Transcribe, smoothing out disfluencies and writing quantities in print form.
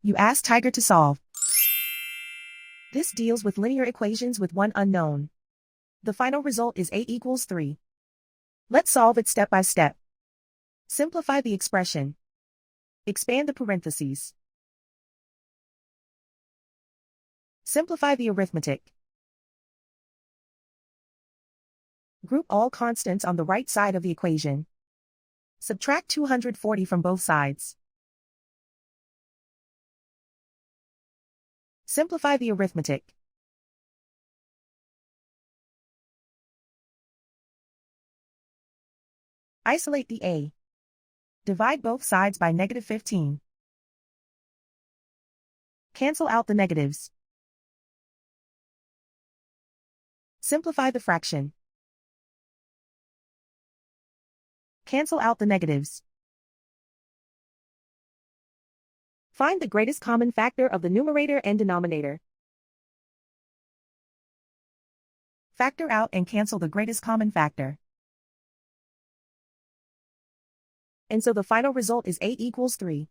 You ask Tiger to solve. This deals with linear equations with one unknown. The final result is a=3. Let's solve it step by step. Simplify the expression. Expand the parentheses. Simplify the arithmetic. Group all constants on the right side of the equation. Subtract 240 from both sides. Simplify the arithmetic. Isolate the a. Divide both sides by -15. Cancel out the negatives. Simplify the fraction. Cancel out the negatives. Find the greatest common factor of the numerator and denominator. Factor out and cancel the greatest common factor. And so the final result is a=3.